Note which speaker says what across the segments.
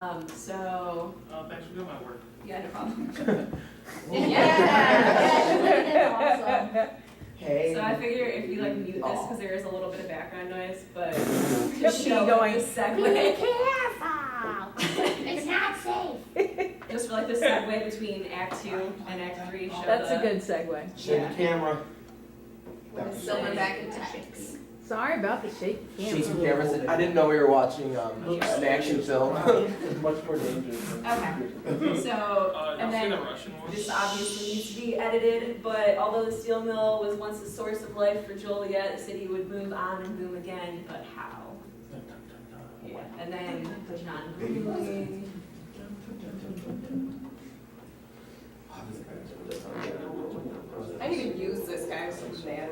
Speaker 1: So,
Speaker 2: Thanks for doing my work.
Speaker 1: yeah, no problem.
Speaker 3: Yeah.
Speaker 4: Hey.
Speaker 1: So I figure if you like mute this, because there is a little bit of background noise, but to
Speaker 3: Just
Speaker 1: show
Speaker 3: going.
Speaker 1: the
Speaker 3: Be
Speaker 1: segue,
Speaker 3: careful. It's not safe.
Speaker 1: just for like the segue between Act 2 and Act 3, show
Speaker 3: That's
Speaker 1: the,
Speaker 3: a good segue.
Speaker 4: Shake the camera.
Speaker 1: Silverback and tanks.
Speaker 3: Sorry about the shaky
Speaker 4: Shake some
Speaker 3: camera.
Speaker 4: cameras. I didn't know we were watching an action film.
Speaker 2: It's much more dangerous.
Speaker 1: Okay, so, and
Speaker 2: I've seen
Speaker 1: then
Speaker 2: a Russian one.
Speaker 1: this obviously needs to be edited, but although the steel mill was once the source of life for Joliet, the city would move on and boom again, but how? Yeah, and then John Greenlee.
Speaker 5: I didn't even use this guy, so bad.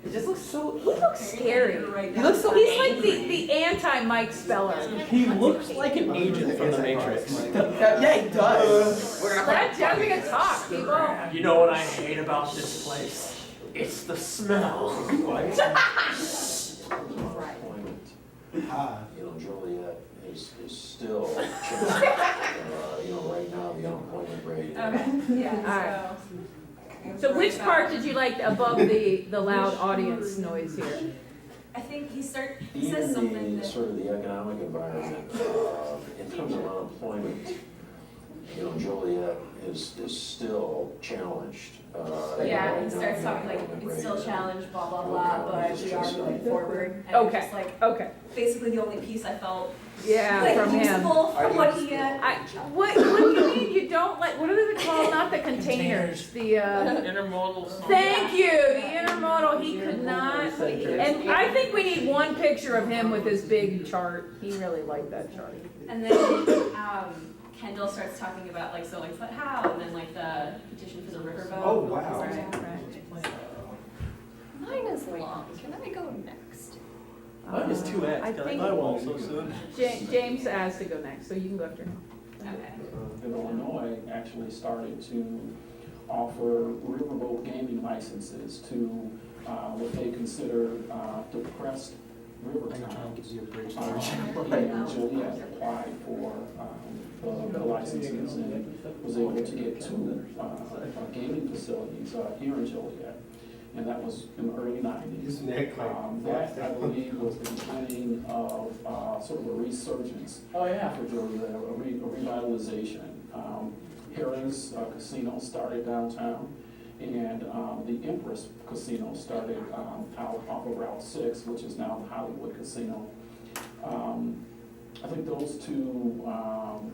Speaker 3: It just looks so, he looks scary.
Speaker 1: Right
Speaker 3: He looks so, he's like the anti-Mike Speller.
Speaker 6: He looks like an agent from the Matrix.
Speaker 4: Yeah, he does.
Speaker 3: Brad John's gonna talk, people.
Speaker 6: You know what I hate about this place? It's the smell.
Speaker 7: You know, Joliet is still, right now, the unemployment rate.
Speaker 1: Okay, yeah,
Speaker 3: So which part did you like above the loud audience noise here?
Speaker 1: I think he says
Speaker 7: Even
Speaker 1: something
Speaker 7: the,
Speaker 1: that,
Speaker 7: sort of the economic environment, in terms of unemployment, you know, Joliet is still challenged.
Speaker 1: yeah,
Speaker 7: right
Speaker 1: he
Speaker 7: now,
Speaker 1: starts
Speaker 7: the
Speaker 1: talking like,
Speaker 7: unemployment
Speaker 1: it's
Speaker 7: rate
Speaker 1: still
Speaker 7: is-
Speaker 1: challenged, blah, blah, blah, but we are moving forward. And
Speaker 3: Okay.
Speaker 1: it's just like,
Speaker 3: Okay,
Speaker 1: basically the only piece I felt
Speaker 3: yeah,
Speaker 1: like
Speaker 3: from him.
Speaker 1: useful from what he had.
Speaker 3: What do you mean you don't like, what are they called, not the containers, the,
Speaker 2: Intermodal.
Speaker 3: thank you, the intermodal, he could not. And I think we need one picture of him with his big chart, he really liked that chart.
Speaker 1: And then, Kendall starts talking about like, so like, but how, and then like the petition for the riverboat.
Speaker 4: Oh, wow.
Speaker 3: Right, right.
Speaker 5: Mine is long. Can I go next?
Speaker 6: Mine is 2X.
Speaker 3: I think
Speaker 6: I won't so soon.
Speaker 3: James asked to go next, so you can go after him.
Speaker 1: Okay.
Speaker 8: Illinois actually started to offer riverboat gaming licenses to what they consider depressed river towns. And Joliet applied for the licenses and was able to get two gaming facilities here in Joliet. And that was in the early 90s. That, I believe, was the beginning of sort of a resurgence for Joliet, a revitalization. Harrah's Casino started downtown, and the Empress Casino started out off of Route 6, which is now the Hollywood Casino. I think those two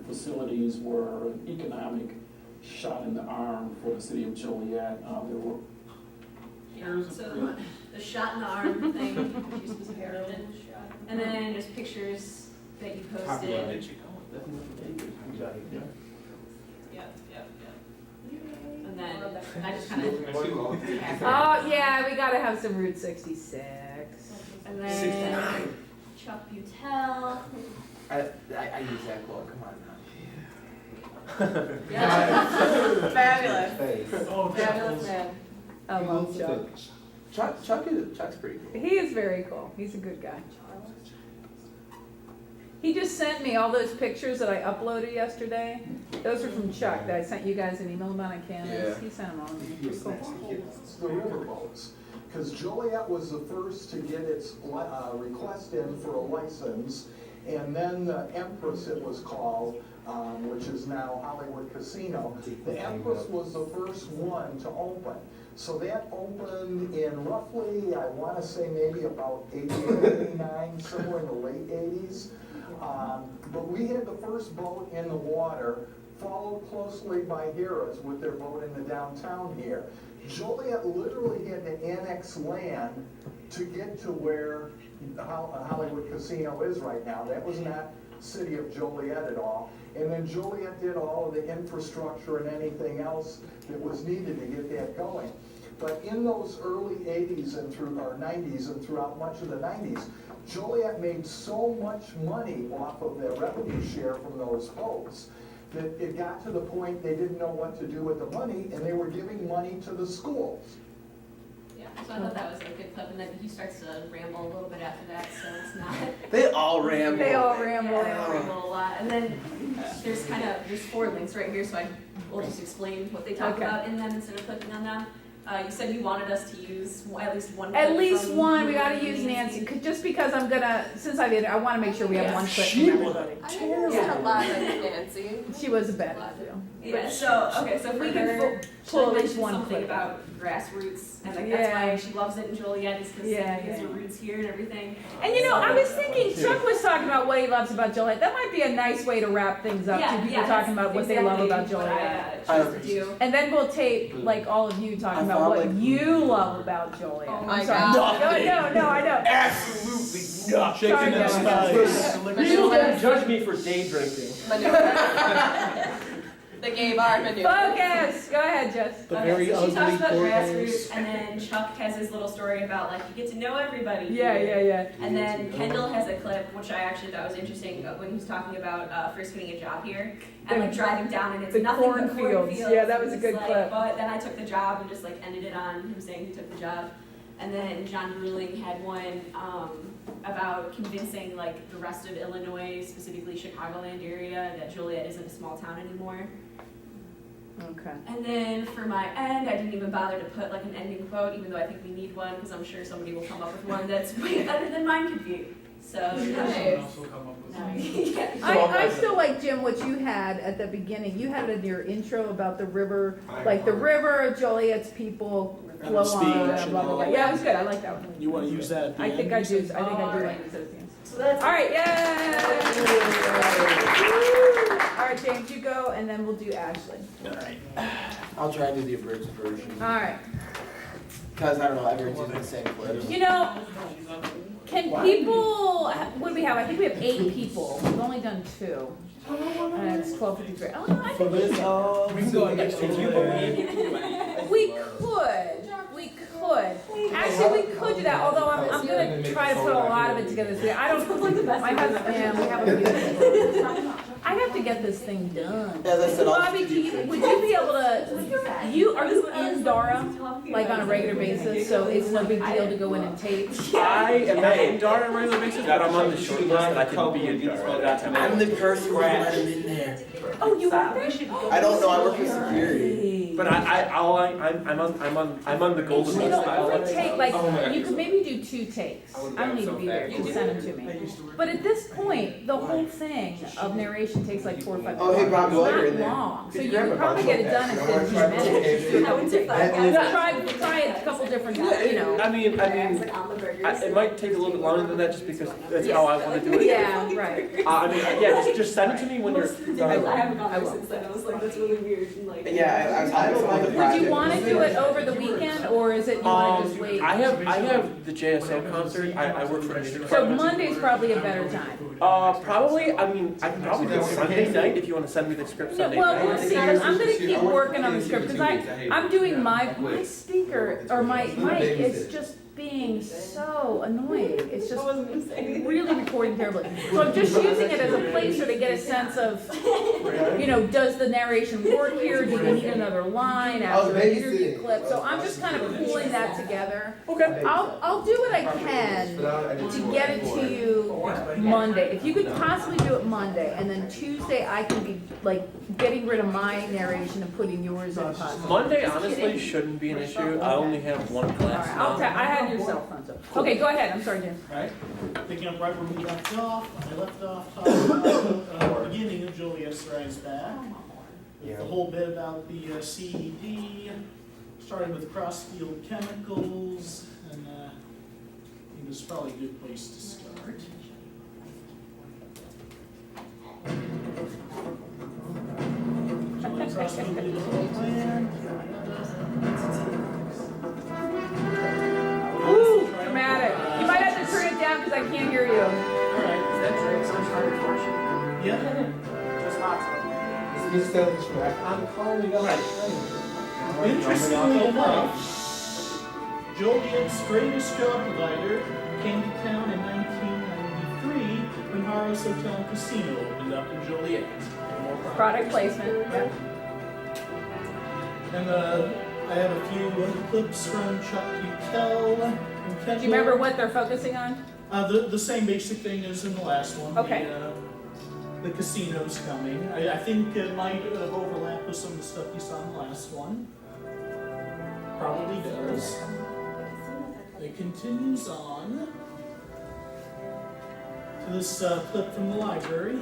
Speaker 8: facilities were an economic shot in the arm for the city of Joliet. There were
Speaker 1: Yeah, so the shot in the arm thing, which was heralded, and then just pictures that you posted. Yep. And then I just kind of.
Speaker 3: Oh, yeah, we gotta have some Route 66.
Speaker 1: And then Chuck Butel.
Speaker 4: I use that quote. Come on now.
Speaker 5: Fabulous.
Speaker 6: Oh,
Speaker 5: Fabulous man.
Speaker 3: I love Chuck.
Speaker 4: Chuck's pretty cool.
Speaker 3: He is very cool. He's a good guy. He just sent me all those pictures that I uploaded yesterday. Those are from Chuck that I sent you guys an email about on Canvas.
Speaker 4: Yeah.
Speaker 3: He sent them all to me. Pretty cool.
Speaker 9: It's the riverboats, because Joliet was the first to get its request in for a license, and then the Empress, it was called, which is now Hollywood Casino. The Empress was the first one to open. So that opened in roughly, I want to say maybe about 88, 89, somewhere in the late 80s. But we had the first boat in the water, followed closely by Harrah's with their boat in the downtown here. Joliet literally had to annex land to get to where Hollywood Casino is right now. That was not city of Joliet at all. And then Joliet did all of the infrastructure and anything else that was needed to get that going. But in those early 80s and through our 90s and throughout much of the 90s, Joliet made so much money off of their revenue share from those boats that it got to the point they didn't know what to do with the money, and they were giving money to the schools.
Speaker 1: Yeah. So I thought that was a good clip, and then he starts to ramble a little bit after that, so it's not.
Speaker 4: They all ramble.
Speaker 3: They all ramble.
Speaker 1: Yeah, they all ramble a lot, and then there's 4 links right here, so I will just explain what they talk
Speaker 3: Okay.
Speaker 1: about in them instead of clicking on them. You said you wanted us to use at least one.
Speaker 3: At
Speaker 1: clip
Speaker 3: least
Speaker 1: from
Speaker 3: one, we gotta
Speaker 1: Nancy.
Speaker 3: use Nancy, just because I'm gonna, since I did it, I wanna make sure we have
Speaker 1: Yeah.
Speaker 3: one clip
Speaker 7: She
Speaker 3: from
Speaker 7: was
Speaker 3: everybody.
Speaker 5: I think there's
Speaker 1: Yeah.
Speaker 5: a lot of Nancy.
Speaker 3: She was a bad too.
Speaker 1: Yeah, so, okay, so for
Speaker 3: We can
Speaker 1: her,
Speaker 3: pull at
Speaker 1: she
Speaker 3: least
Speaker 1: mentioned
Speaker 3: one
Speaker 1: something
Speaker 3: clip.
Speaker 1: about grassroots, and like
Speaker 3: Yeah.
Speaker 1: that's why she loves it in Joliet, is because
Speaker 3: Yeah,
Speaker 1: he has
Speaker 3: yeah.
Speaker 1: her roots here and everything.
Speaker 3: And you know, I was thinking, Chuck was talking about what he loves about Joliet. That might be a nice way to wrap things up,
Speaker 1: Yeah,
Speaker 3: to people
Speaker 1: yeah,
Speaker 3: talking
Speaker 1: that's
Speaker 3: about what they love about
Speaker 1: exactly what
Speaker 3: Joliet.
Speaker 1: I choose to do.
Speaker 3: And then we'll tape, like, all of you talking
Speaker 4: I
Speaker 3: about
Speaker 4: thought,
Speaker 3: what
Speaker 4: like-
Speaker 3: you love about Joliet.
Speaker 5: Oh
Speaker 3: I'm
Speaker 5: my
Speaker 3: sorry.
Speaker 5: God.
Speaker 3: No, I know.
Speaker 4: Absolutely not.
Speaker 3: Sorry, guys.
Speaker 2: Please don't judge me for day drinking.
Speaker 5: Maneuver. The gay bar maneuver.
Speaker 3: Focus! Go ahead, Jess.
Speaker 2: The
Speaker 1: Okay,
Speaker 2: very
Speaker 1: so she talks
Speaker 2: ugly
Speaker 1: about
Speaker 2: poor
Speaker 1: grassroots,
Speaker 2: guys.
Speaker 1: and then Chuck has his little story about like you get to know everybody.
Speaker 3: Yeah.
Speaker 1: And then Kendall has a clip, which I actually thought was interesting, when he was talking about first getting a job here and like driving down, and it's
Speaker 3: The
Speaker 1: nothing but
Speaker 3: cornfields.
Speaker 1: cornfields.
Speaker 3: Yeah, that was a
Speaker 1: and
Speaker 3: good
Speaker 1: it's
Speaker 3: clip.
Speaker 1: But then I took the job and just like ended it on him saying he took the job. And then John Ruling had one about convincing like the rest of Illinois, specifically Chicagoland area, that Joliet isn't a small town anymore.
Speaker 3: Okay.
Speaker 1: And then for my end, I didn't even bother to put like an ending quote, even though I think we need one, because I'm sure somebody will come up with one that's way better than mine could be. So,
Speaker 5: Nice.
Speaker 1: yeah.
Speaker 3: I still like, Jim, what you had at the beginning. You had in your intro about the river, like the river, Joliet's people
Speaker 8: And
Speaker 3: flow
Speaker 8: the
Speaker 3: on,
Speaker 8: speech
Speaker 3: blah,
Speaker 8: and
Speaker 3: blah,
Speaker 8: all
Speaker 3: blah.
Speaker 8: that.
Speaker 3: Yeah, it was good. I like that one.
Speaker 8: You wanna use that at the
Speaker 3: I
Speaker 8: end?
Speaker 3: think I do. I think I do
Speaker 1: Alright.
Speaker 3: like those things.
Speaker 1: So that's
Speaker 3: All right, yay! All right, James, you go, and then we'll do Ashley.
Speaker 4: I'll try to do the abridged version.
Speaker 3: All right.
Speaker 4: Because I don't know, everyone's using the same clips.
Speaker 3: You know, can people, what do we have? I think we have 8 people. We've only done 2. And it's 12:53. Oh, no, I think we
Speaker 2: can go next week. You
Speaker 3: We could. Actually, we could do that, although I'm gonna try to put a lot of it together this week. I don't, my husband, yeah, we have a few. I have to get this thing done.
Speaker 4: As I said, I'll
Speaker 3: Bobby, would you be able to, are you in Dara, like on a regular basis, so it's no big deal to go in and tape?
Speaker 2: I am not in Dara on a regular basis, but I'm on the short list that I can be in Dara.
Speaker 4: I'm the person who let him in there.
Speaker 3: Oh, you work there?
Speaker 4: I don't know, I work with security.
Speaker 2: But I'm on the golden
Speaker 3: You
Speaker 2: list.
Speaker 3: know,
Speaker 2: I
Speaker 3: it would
Speaker 2: like
Speaker 3: take, like, you could maybe do 2 takes. I don't need to be there, just send them to me. But at this point, the whole thing of narration takes like 4 or 5 minutes.
Speaker 4: Oh, hey, Bob, while you're in
Speaker 3: It's
Speaker 4: there.
Speaker 3: not long, so
Speaker 4: could
Speaker 3: you
Speaker 4: grab
Speaker 3: could
Speaker 4: a
Speaker 3: probably
Speaker 4: bunch
Speaker 3: get it
Speaker 4: of
Speaker 3: done in
Speaker 4: that.
Speaker 3: 15 minutes. Just do a couple takes. Try a couple different, you know.
Speaker 2: I mean, it might take a little bit longer than that just because that's how I want to do it.
Speaker 3: Yeah, right.
Speaker 2: I mean, yeah, just send it to me when you're
Speaker 1: I
Speaker 2: done.
Speaker 1: haven't gone there since then. I was like, that's really weird. And like,
Speaker 4: Yeah, I was having some of the project.
Speaker 3: Would you wanna do it over the weekend, or is it you wanna just wait?
Speaker 2: I have the JSO concert. I work for a music
Speaker 3: So
Speaker 2: department.
Speaker 3: Monday's probably a better time.
Speaker 2: Probably. I mean, I can probably do it Sunday night if you want to send me the script
Speaker 3: No,
Speaker 2: Sunday
Speaker 3: well, we'll
Speaker 2: night.
Speaker 3: see, 'cause I'm gonna keep working on the script, because I'm doing my speaker, or my mic is just being so annoying. It's just really recording terribly. So I'm just using it as a placer to get a sense of, you know, does the narration work here? Do we need another line after an interview clip? So I'm just kind of pulling that together.
Speaker 2: Okay.
Speaker 3: I'll do what I can to get it to you Monday. If you could possibly do it Monday, and then Tuesday I can be like getting rid of my narration and putting yours on possibly.
Speaker 2: Monday honestly shouldn't be an issue. I only have one
Speaker 3: All
Speaker 2: class
Speaker 3: right,
Speaker 2: now.
Speaker 3: I had your cell phone, so. Okay, go ahead, I'm sorry, Jim.
Speaker 10: Right, picking up right where we left off, I left off talking about the beginning of Joliet Strides Back. The whole bit about the CED, starting with Crossfield Chemicals, and I think this is probably a good place to start. Joliet Crossfield Development Plan.
Speaker 3: Ooh, dramatic. You might have to turn it down because I can't hear you.
Speaker 10: Alright. Yeah.
Speaker 2: I'm calling up.
Speaker 10: Interestingly enough, Joliet's greatest job provider came to town in 1993 when Harrow's Hotel and Casino opened up in Joliet.
Speaker 3: Product placement, yeah.
Speaker 10: And the I have a few clips from Chuck Butel and Kendall.
Speaker 3: Do you remember what they're focusing on?
Speaker 10: The same basic thing as in the last one.
Speaker 3: Okay.
Speaker 10: The casino's coming. I think it might have overlapped with some of the stuff you saw in the last one. Probably does. It continues on to this clip from the library.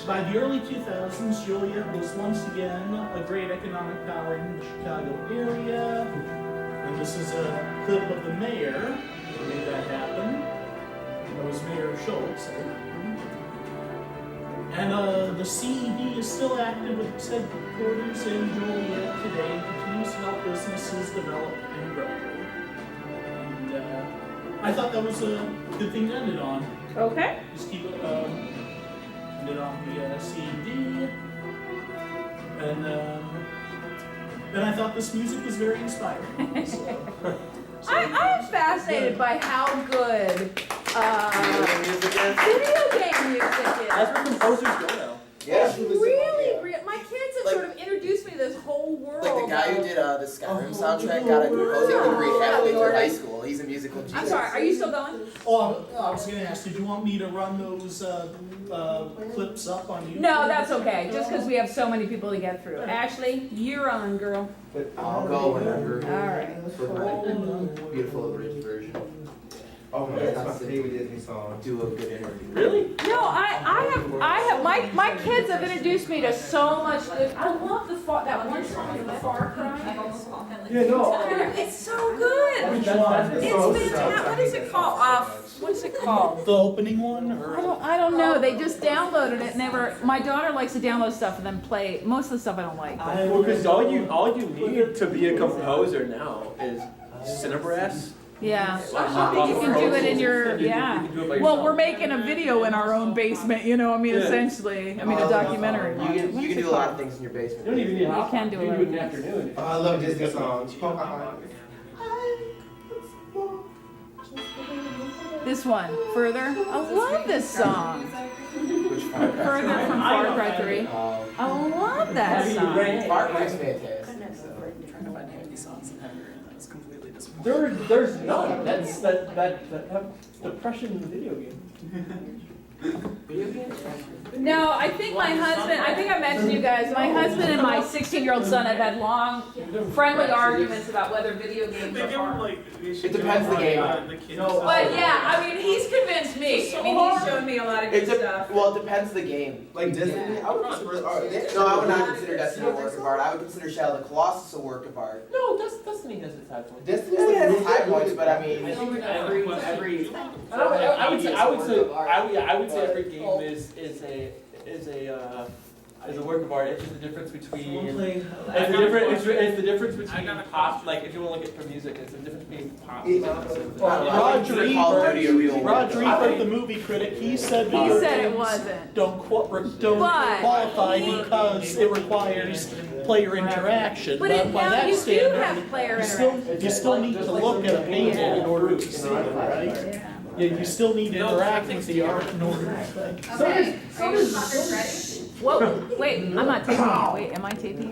Speaker 10: By the early 2000s, Joliet was once again a great economic power in the Chicago area. And this is a clip of the mayor who made that happen. It was Mayor Schultz. And the CED is still active with its headquarters in Joliet today and continues to help businesses develop and grow. And I thought that was a good thing to end it on.
Speaker 3: Okay.
Speaker 10: Just keep it, end it on the CED. And I thought this music was very inspiring. So,
Speaker 3: I'm fascinated by how good video game music is.
Speaker 2: That's where composers go now.
Speaker 4: Yeah.
Speaker 3: It's really, my kids have sort of introduced me to this whole world.
Speaker 4: Like the guy who did the Skyrim soundtrack got a composing degree halfway through high school. He's a musical genius.
Speaker 3: I'm sorry, are you still going?
Speaker 10: oh, I was going to ask, did you want me to run those clips up on YouTube?
Speaker 3: No, that's okay, just because we have so many people to get through. Ashley, you're on, girl.
Speaker 4: I'll go whenever.
Speaker 3: All right.
Speaker 4: For my beautiful abridged version.
Speaker 11: Oh my, that's my favorite Disney song.
Speaker 4: Do a good interview.
Speaker 2: Really?
Speaker 3: No, I have, my kids have introduced me to so much good, I love that one song, the Far Cry.
Speaker 1: I've almost called him like.
Speaker 11: Yeah, no.
Speaker 3: It's so good.
Speaker 11: Which one?
Speaker 3: It's fantastic. What is it called? What's it called?
Speaker 10: The opening one? Or?
Speaker 3: I don't know. They just downloaded it. My daughter likes to download stuff and then play. Most of the stuff I don't like. But.
Speaker 2: Well, because all you need to be a composer now is Cinebrass.
Speaker 3: Yeah. You can do it in your, yeah. Well, we're making a video in our own basement, you know, I mean, essentially. I mean, a documentary.
Speaker 4: You can do a lot of things in your basement.
Speaker 2: You don't even need
Speaker 3: You can do
Speaker 2: You
Speaker 3: it.
Speaker 2: can do it in the afternoon.
Speaker 11: Oh, I love Disney songs. Pocahontas.
Speaker 3: This one, Further. I love this song.
Speaker 4: Which Far Cry?
Speaker 3: Further from Far Cry 3. I love that song.
Speaker 4: Far Cry's fantastic.
Speaker 6: Trying to find handy songs in Hungary, and that was completely disappointing.
Speaker 2: There's none. That's depression video game.
Speaker 3: No, I think my husband, I think I mentioned to you guys, my husband and my 16-year-old son have had long, friendly arguments about whether video games are fun.
Speaker 4: It depends the game.
Speaker 3: But yeah, I mean, he's convinced me. I mean, he's shown me a lot of good stuff.
Speaker 4: Well, it depends the game.
Speaker 11: Like Disney, I would consider.
Speaker 4: No, I would not consider Destiny a work of art. I would consider Shadow of the Colossus a work of art.
Speaker 2: No, Destiny has its high points.
Speaker 4: Destiny has its high points, but I mean,
Speaker 2: I would say every game is a work of art. It's just the difference between it's the difference between pop. Like if you want to look at it for music, it's the difference between pop.
Speaker 10: Roger
Speaker 4: Call of Duty a real work of art.
Speaker 10: Ebert, the movie critic, he said
Speaker 3: He said it wasn't.
Speaker 10: don't qualify because it requires player interaction.
Speaker 3: But
Speaker 10: by
Speaker 3: now
Speaker 10: that
Speaker 3: you do
Speaker 10: standard,
Speaker 3: have player interaction.
Speaker 10: you still need to look at a painting in order to see it, right? Yeah, you still need to interact with the art in order to.
Speaker 3: Okay. Whoa, wait, I'm not taping it. Wait, am I taping it?